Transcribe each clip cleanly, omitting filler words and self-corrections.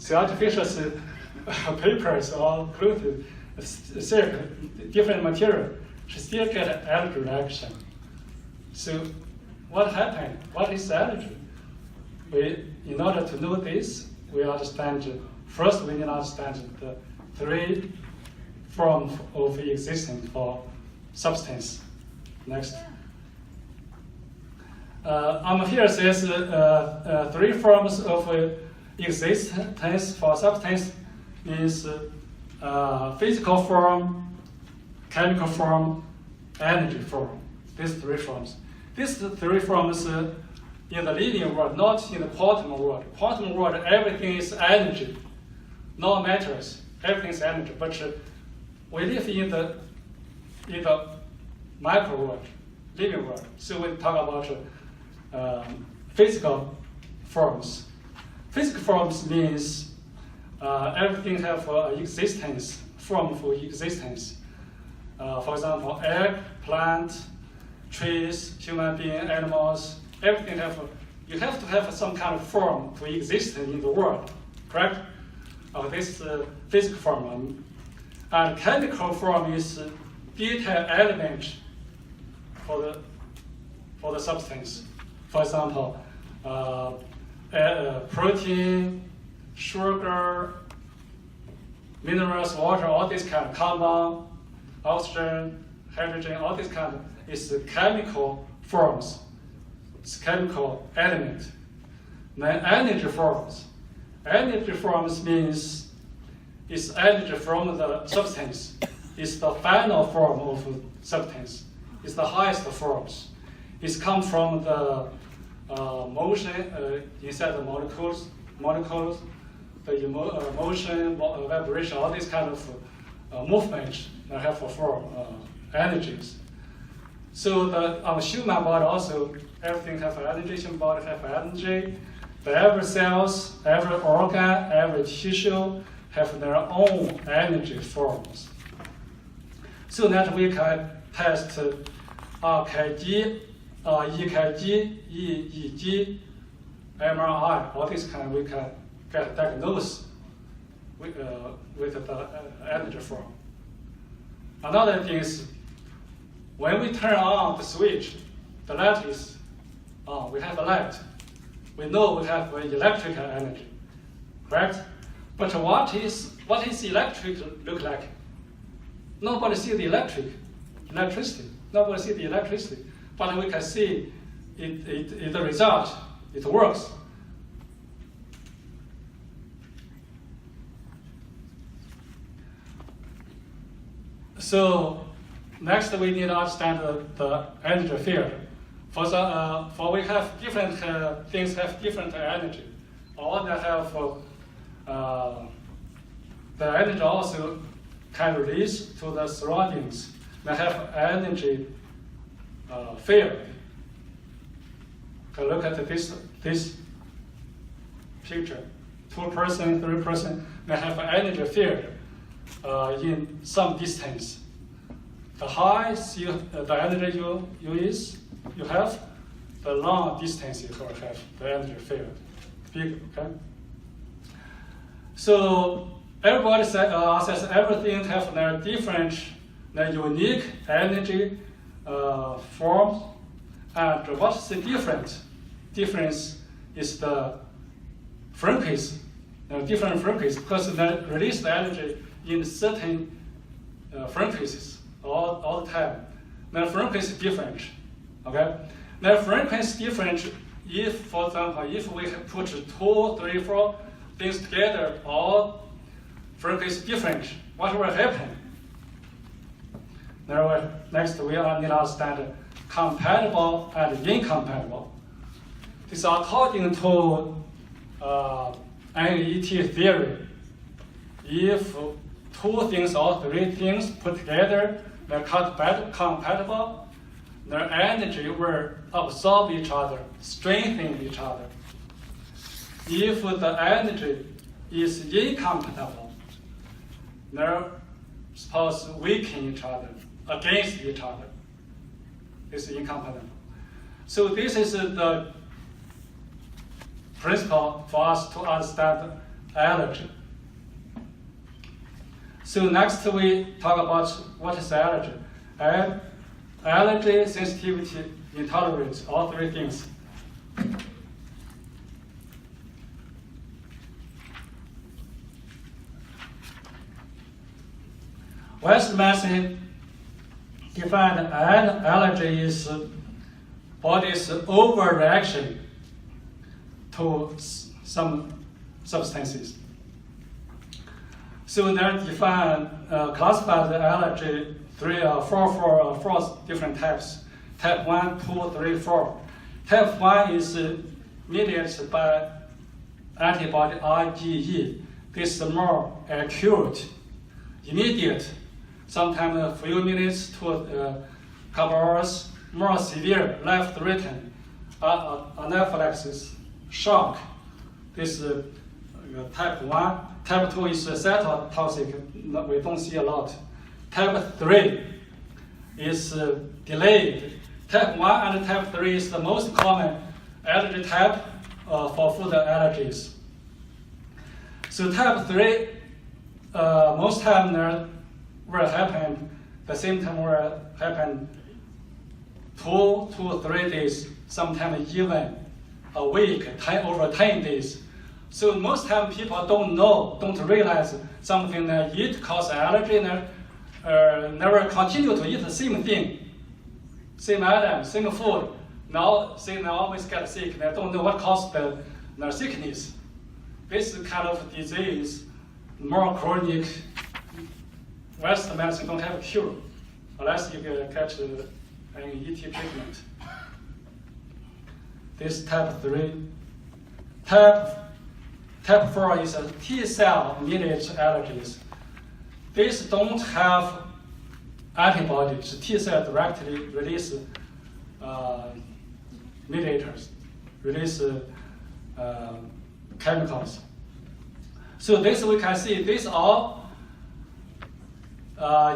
So artificial papers or glued silk, different material, she still get allergy reaction. So what happened? What is allergy? In order to know this, we understand, first we need to understand the three forms of existence for substance. Next. Here says three forms of existence for substance is physical form, chemical form, energy form. These three forms. These three forms in the living world, not in the quantum world. Quantum world, everything is energy, no matters. Everything is energy. But we live in the micro world, living world. So we talk about physical forms. Physical forms means everything have existence, form for existence. For example, egg, plant, trees, human being, animals, everything you have to have some kind of form to exist in the world, correct? This is physical form. And chemical form is detailed element for the substance. For example, protein, sugar, minerals, water, all these kind of carbon, oxygen, hydrogen, all these kind of is chemical forms. It's chemical element. Then energy forms. Energy forms means it's energy from the substance. It's the final form of substance. It's the highest forms. It's come from the motion inside the molecules, the motion, vibration, all these kind of movements that have a form, energies. So on the human body also, everything has energy. Human body have energy. Every cells, every organ, every tissue have their own energy forms. So that we can test RKG, EKG, EEG, MRI, all these kind we can get diagnosed with the energy form. Another thing is when we turn on the switch, the light is on. We have a light. We know we have electrical energy, correct? But what is electric look like? Nobody see the electricity. Nobody see the electricity. But we can see the result. It works. So next we need to understand the energy field. For we have different things have different energy. All that have the energy also can release to the surroundings. They have energy field. Okay, look at this picture. 2-person, 3-person, they have energy field in some distance. The high the energy you have, the long distance you will have the energy field. Big, okay? So everybody says everything have their different, their unique energy form. And what's the difference? Difference is the frequency. Different frequencies, because they release the energy in certain frequencies all the time. The frequency is different. Okay? The frequency is different if, for example, if we put 2, 3, 4 things together, all frequency different, what will happen? Next, we need to understand compatible and incompatible. This is according to NAET theory. If 2 things or 3 things put together, they're compatible, their energy will absorb each other, strengthen each other. If the energy is incompatible, they're supposed to weaken each other, against each other. It's incompatible. So this is the principle for us to understand allergy. So next we talk about what is allergy. Allergy, sensitivity, intolerance, all three things. Western medicine defined an allergy is body's overreaction to some substances. So they classify the allergy four different types. Type 1, 2, 3, 4. Type 1 is mediated by antibody IgE. This is more acute, immediate, sometimes a few minutes to a couple hours, more severe, life-threatening, anaphylaxis, shock. This is type 1. Type 2 is cytotoxic, we don't see a lot. Type 3 is delayed. Type 1 and type 3 is the most common allergy type for food allergies. So type 3, most time there will happen, the symptom will happen 2 to 3 days, sometimes even a week, over 10 days. So most time people don't realize something that it causes allergy, never continue to eat the same thing, same item, same food. Now they always get sick. They don't know what caused their sickness. This kind of disease, more chronic. Western medicine don't have a cure unless you catch an ET treatment. This type 3. Type 4 is a T-cell mediated allergies. These don't have antibodies. T-cell directly release mediators, release chemicals. So this we can see, these are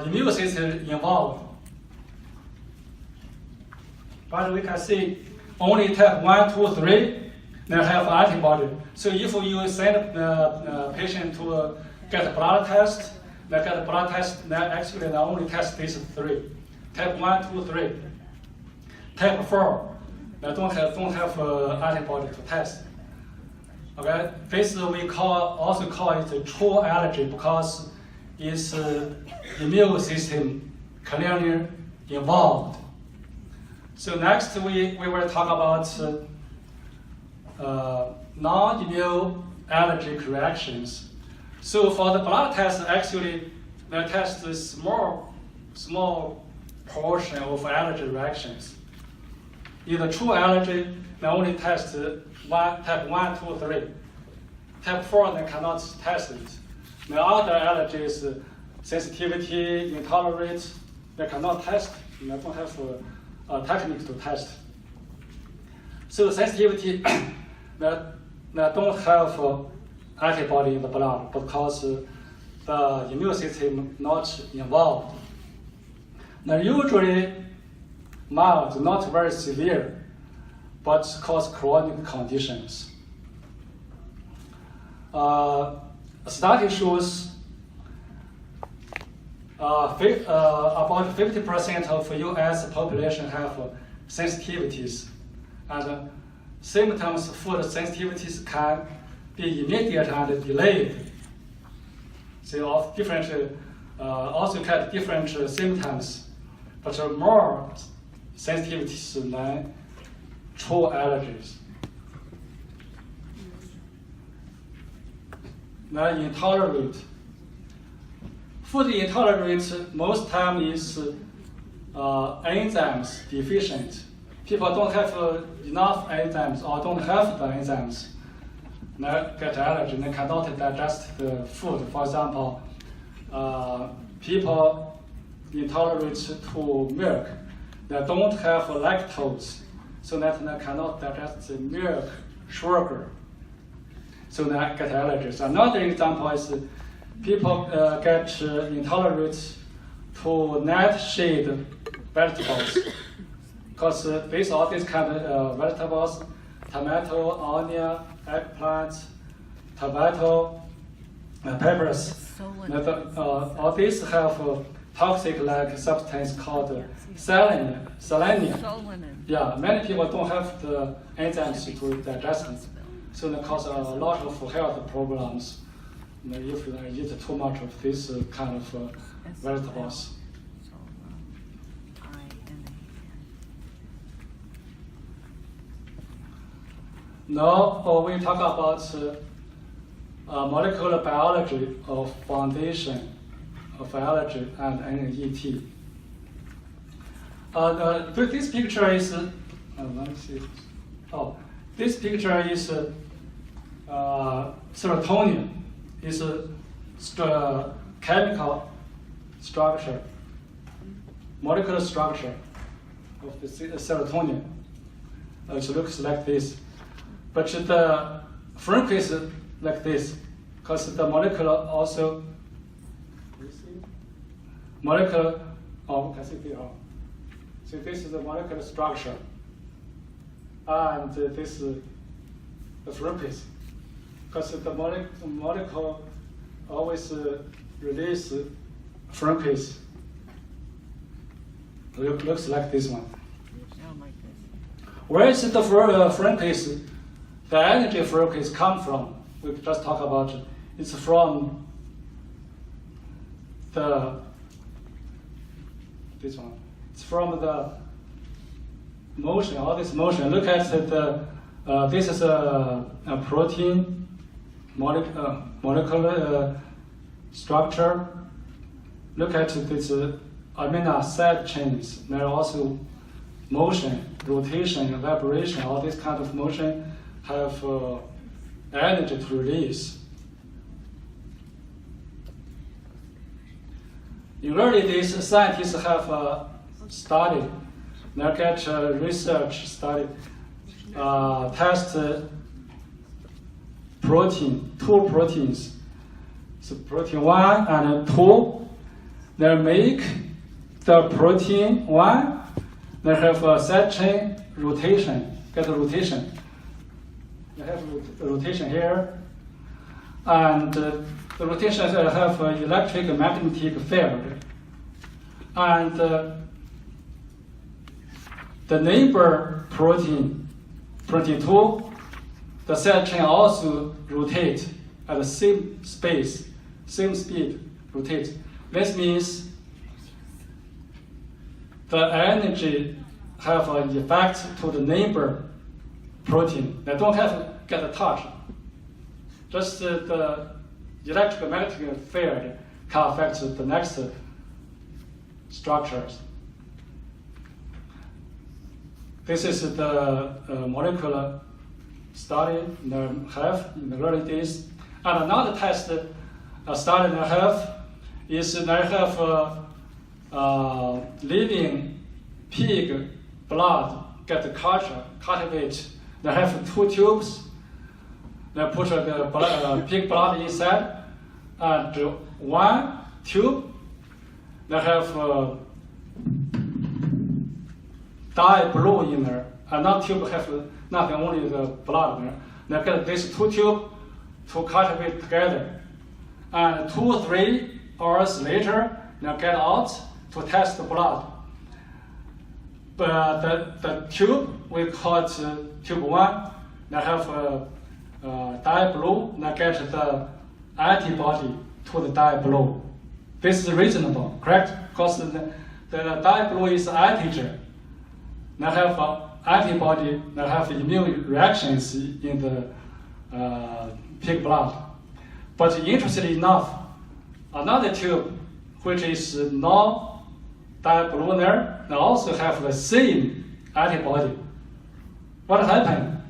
immune system involved. But we can see only type 1, 2, 3, they have antibody. So if you send the patient to get a blood test, they get a blood test, they actually they only test these 3. Type 1, 2, 3. Type 4, they don't have antibody to test. Okay, this we also call it a true allergy because it's immune system clearly involved. So next we will talk about non-immune allergic reactions. So for the blood test, actually they test a small portion of allergy reactions. In the true allergy, they only test type 1, 2, 3. Type 4, they cannot test it. The other allergies, sensitivity, intolerance, they cannot test. They don't have a technique to test. So sensitivity, they don't have antibody in the blood because the immune system not involved. They're usually mild, not very severe, but cause chronic conditions. A study shows about 50% of U.S. population have sensitivities, and symptoms food sensitivities can be immediate and delayed. They all different, also have different symptoms, but are more sensitivities than true allergies. Now, intolerant. Food intolerant most time is enzymes deficient. People don't have enough enzymes or don't have the enzymes. They get allergy. They cannot digest the food. For example, people intolerant to milk. They don't have lactose, so that they cannot digest the milk, sugar. So they get allergies. Another example is people get intolerant to nightshade vegetables, because with all these kind of vegetables, tomato, onion, eggplant, tomato, papers. All these have toxic-like substance called selenium. Yeah, many people don't have the enzymes to digest it, so it causes a lot of health problems if you eat too much of this kind of vegetables. Now we talk about molecular biology of foundation of allergy and NAET. This picture is, let me see. Oh, this picture is serotonin. Is a chemical structure, molecular structure of the serotonin. It looks like this, but the front is like this, because the molecular also. Molecular. Oh, can see here. So this is the molecular structure, and this is the front piece. Because the molecule always release front piece. Looks like this one. Where is the front piece? The energy front piece come from? We just talked about it. It's from this one. It's from the motion. All this motion. Look at the. This is a protein. Molecular structure. Look at this amino acid chains. There are also motion, rotation, vibration. All this kind of motion have energy to release. In early days, scientists have studied, they get research study, test two proteins. So protein 1 and 2, they make the protein 1, they have a side chain rotation, get a rotation. They have rotation here, and the rotation have electric magnetic field. And the neighbor protein 2, the side chain also rotate at the same space, same speed, rotate. This means the energy have an effect to the neighbor protein. They don't have to get a touch. Just the electromagnetic field can affect the next structures. This is the molecular study they have in the early days. And another test study they have is they have living pig blood get cultivate. They have 2 tubes. They put the pig blood inside, and 1 tube they have dye blue in there. Another tube have nothing, only the blood there. They get these 2 tubes to cultivate together. And 2-3 hours later, they get out to test the blood. But the tube, we call it tube 1, they have dye blue, they get the antibody to the dye blue. This is reasonable, correct? Because the dye blue is antigen. They have antibody, they have immune reactions in the pig blood. But interestingly enough, another tube, which is non-dye blue there, they also have the same antibody. What happened?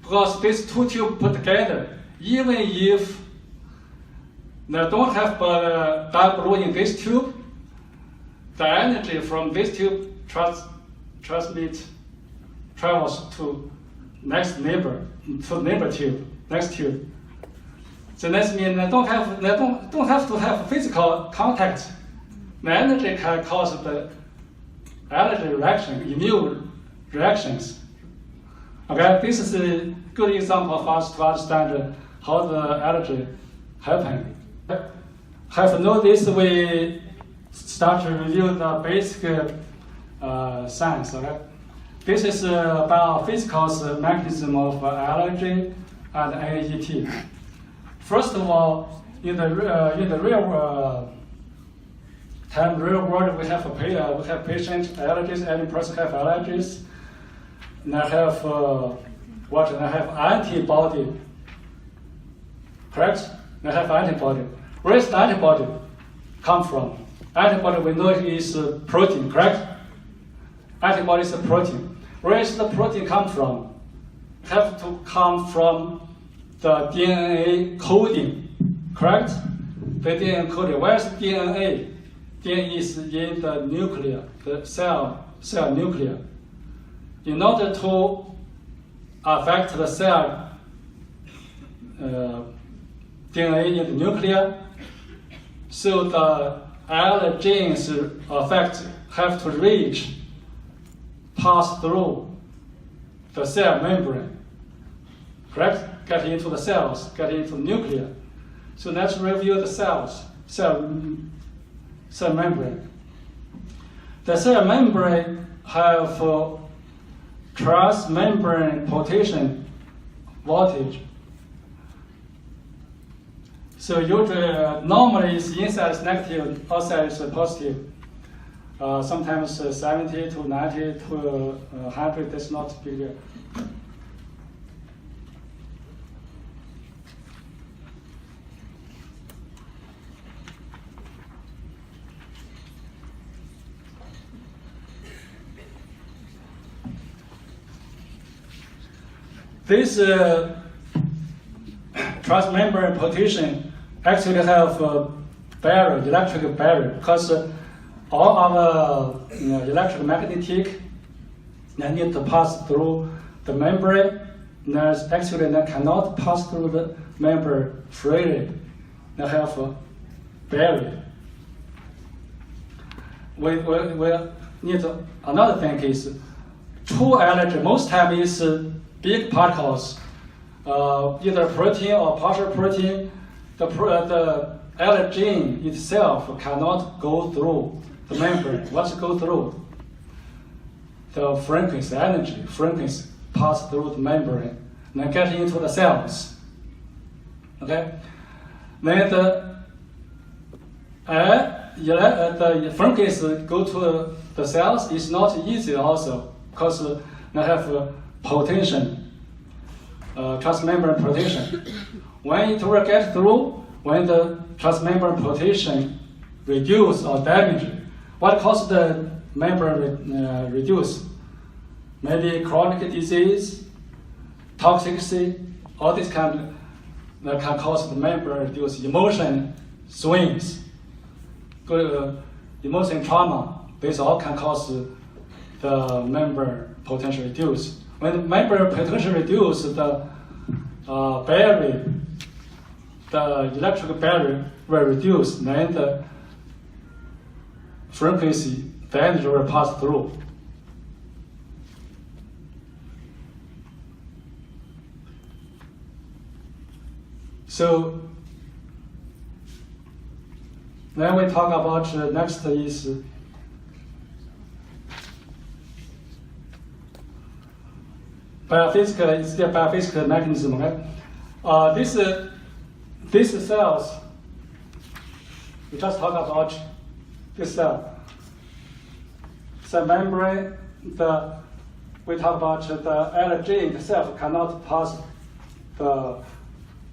Because these 2 tubes put together, even if they don't have dye blue in this tube, the energy from this tube travels to next neighbor, to neighbor tube, next tube. So that means they don't have to have physical contact. The energy can cause the allergy reaction, immune reactions. Okay, this is a good example for us to understand how the allergy happen. Have noticed we start to review the basic science. Okay? This is biophysical mechanism of allergy and NAET. First of all, in the real world, we have patient allergies. Any person have allergies. And I have I have antibody. Correct? I have antibody. Where is the antibody come from? Antibody we know is protein. Correct? Antibody is a protein. Where is the protein come from? Have to come from the DNA coding. Correct? The DNA coding. Where is DNA? DNA is in the nuclear, the cell nuclear. In order to affect the cell DNA in the nuclear, so the allergens effect have to pass through the cell membrane. Correct? Get into the cells, get into the nuclear. So let's review the cell membrane. The cell membrane have transmembrane potential voltage. So usually, normally inside is negative, outside is positive. Sometimes 70 to 90 to 100, that's not big deal. This transmembrane potential actually have a barrier, electric barrier, because all our electromagnetic they need to pass through the membrane. Actually, they cannot pass through the membrane freely. They have a barrier. We need another thing is true allergy. Most time is big particles, either protein or partial protein. The allergen itself cannot go through the membrane. What's go through? The frequency, energy, frequency pass through the membrane, then get into the cells. Okay? Then the frequency go to the cells is not easy also, because they have potential, transmembrane potential. When it will get through, when the transmembrane potential reduce or damage, what causes the membrane reduce? Maybe chronic disease, toxicity, all this kind that can cause the membrane reduce. Emotion swings, emotion trauma, these all can cause the membrane potential reduce. When the membrane potential reduce, the barrier, the electrical barrier will reduce, then the frequency, the energy will pass through. So then we talk about next is biophysical. It's the biophysical mechanism. Okay? These cells, we just talk about this cell membrane. We talk about the allergen itself cannot pass the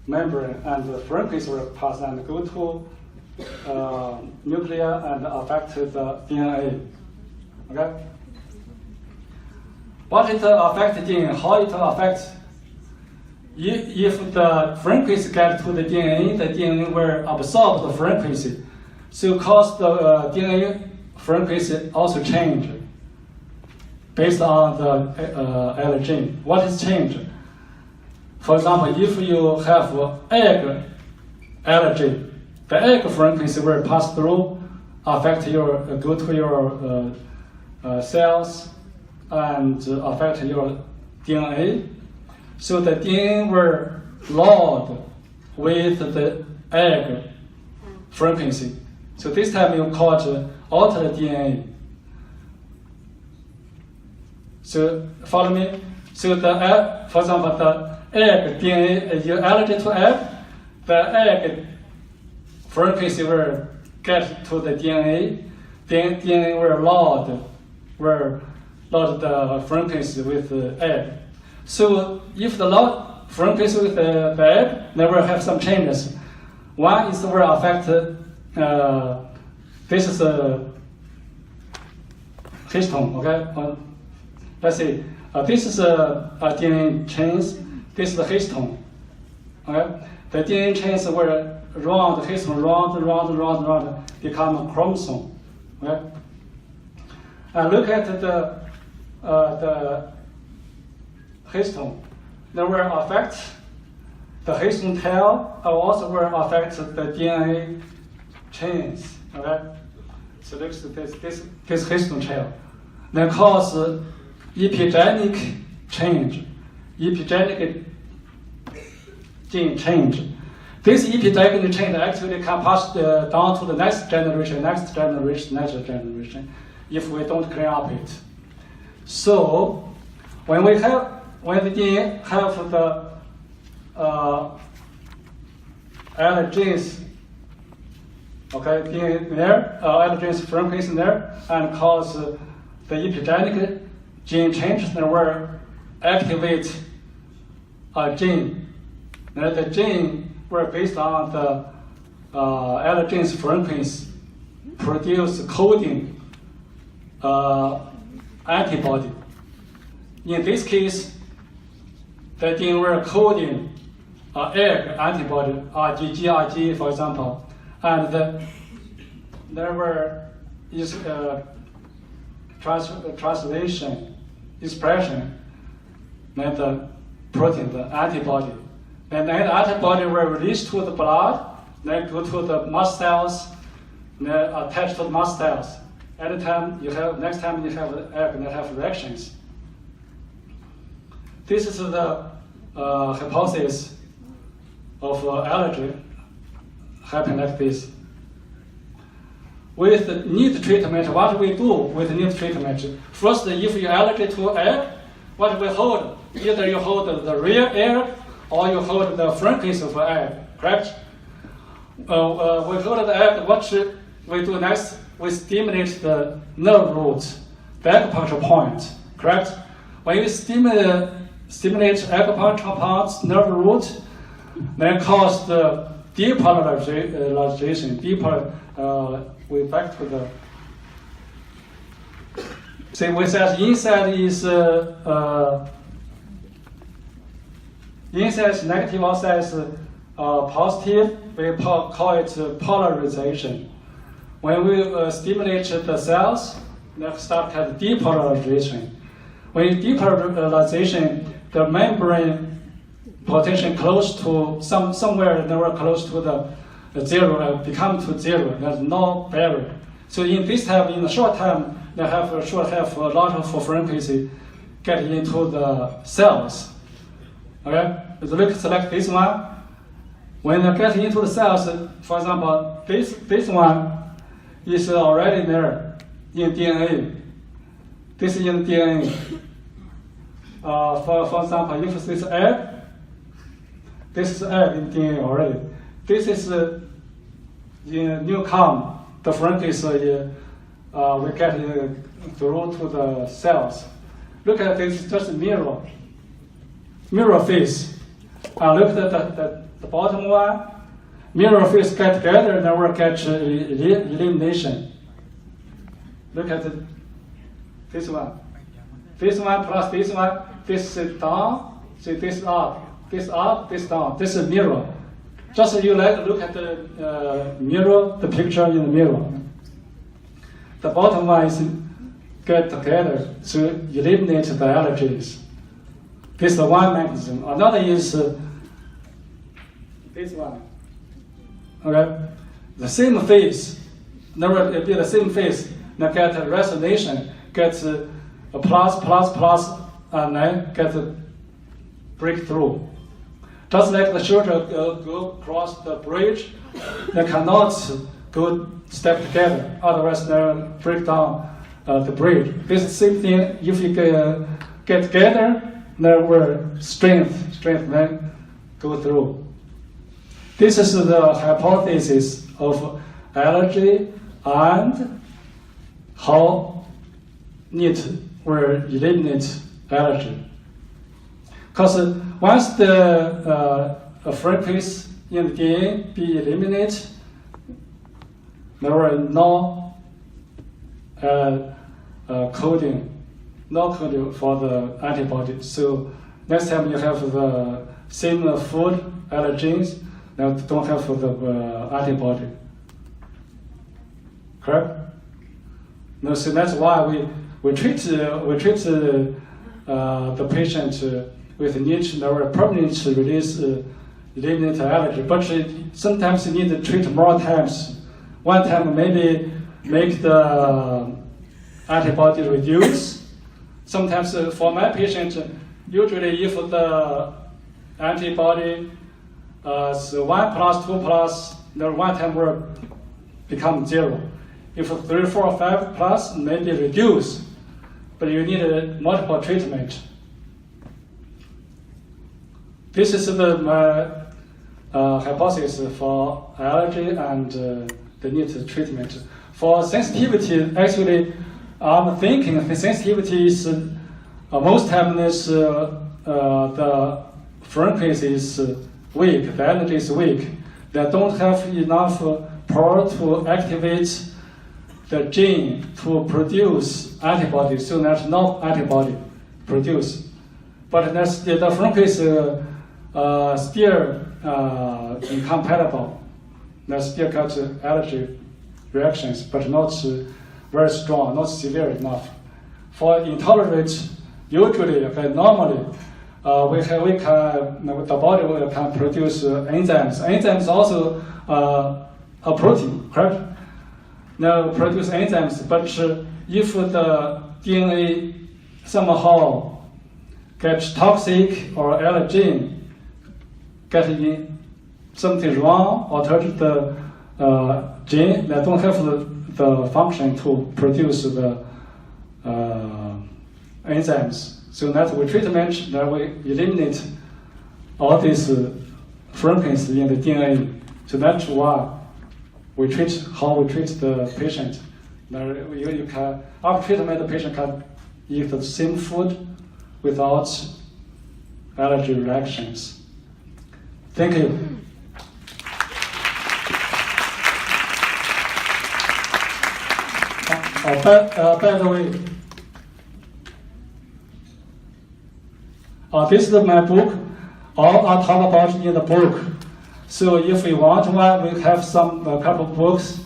membrane, and the frequency will pass and go to nuclear and affect the DNA. Okay? What it affects DNA? How it affects? If the frequency gets to the DNA will absorb the frequency. So cause the DNA frequency also change based on the allergen. What is changed? For example, if you have egg allergy, the egg frequency will pass through, affect go to your cells and affect your DNA. So the DNA will load with the egg frequency. So this time you call it altered DNA. So follow me. So the for example, the egg DNA, you allergic to egg, the egg frequency will get to the DNA. Then DNA will load the frequency with the egg. So if the load frequency with the egg, then will have some changes. One is will affect this is a histone. Okay, let's see. This is a DNA chains. This is the histone. Okay, the DNA chains will round the histone, round, become a chromosome. Okay, and look at the histone. That will affect the histone tail, also will affect the DNA chains. Okay, so look at this histone tail. That cause epigenetic change, epigenetic gene change. This epigenetic change actually can pass down to the next generation, if we don't clean up it. So when the DNA have the allergens, okay, DNA there, allergens frequency there, and cause the epigenetic gene changes that will activate a gene. And the gene will, based on the allergens frequency, produce coding antibody. In this case, the gene will coding egg antibody, IgG, for example, and there will is translation expression, then the protein, the antibody. And then the antibody will release to the blood, then go to the mast cells, then attach to the mast cells. Next time you have egg, and have reactions. This is the hypothesis of allergy happen like this. With need treatment, what we do with need treatment? First, if you're allergic to egg, what we hold? Either you hold the real egg or you hold the frequency of egg, correct? We hold the egg, what should we do next? We stimulate the nerve root, the acupuncture point, correct? When you stimulate acupuncture points, nerve root, then cause the depolarization, we back to the. See, we said inside is inside is negative, outside is positive. We call it polarization. When we stimulate the cells, they start at depolarization. When depolarization, the membrane potential close to somewhere they were close to the zero, become to zero. There's no barrier. So in this time, in the short time, they have a lot of frequency get into the cells. Okay, it looks like this one. When they get into the cells, for example, this one is already there in DNA. This is in DNA. For example, if this egg, this is egg in DNA already. This is in newcom, the frequency we get through to the cells. Look at this, just mirror face. Look at the bottom one. Mirror face get together, then we'll get elimination. Look at this one. This one plus this one. This is down. See, this up. This up. This down. This is mirror. Just you look at the mirror, the picture in the mirror. The bottom one is get together to eliminate the allergens. This is one mechanism. Another is this one. Okay, the same phase. Never be the same phase. Now get a resonation, get a plus, and then get a breakthrough. Just like the children go across the bridge, they cannot go step together, otherwise they'll break down the bridge. This is the same thing. If you get together, there will strength then go through. This is the hypothesis of allergy and how NAET will eliminate allergy. Because once the frequency in the DNA be eliminated, there will no coding for the antibody. So next time you have the same food allergens, now don't have the antibody. Correct? No, so that's why we treat the patient with NAET, there will permanently release eliminate allergy. But sometimes you need to treat more times. One time maybe make the antibody reduce. Sometimes for my patient, usually if the antibody is 1 plus, 2 plus, then one time will become 0. If 3, 4, 5 plus, maybe reduce, but you need multiple treatment. This is my hypothesis for allergy and the NAET treatment. For sensitivity, actually, I'm thinking the sensitivity is most times the frequency is weak, the energy is weak. They don't have enough power to activate the gene to produce antibodies, so there's no antibody produced. But the frequency still incompatible. They still got allergy reactions, but not very strong, not severe enough. For intolerant, usually, normally, the body can produce enzymes. Enzymes also a protein, correct? Now produce enzymes, but if the DNA somehow gets toxic or allergen, get in something wrong, altered the gene, they don't have the function to produce the enzymes. So that with treatment, that we eliminate all these fragments in the DNA. So that's why we treat the patient. You can, after treatment, the patient can eat the same food without allergy reactions. Thank you. By the way, this is my book. All I talk about in the book. So if you want one, we have a couple of books,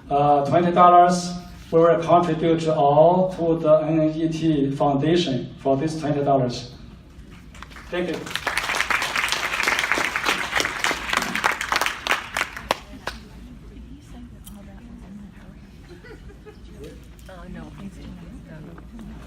$20. We will contribute all to the NAET Foundation for this $20. Thank you.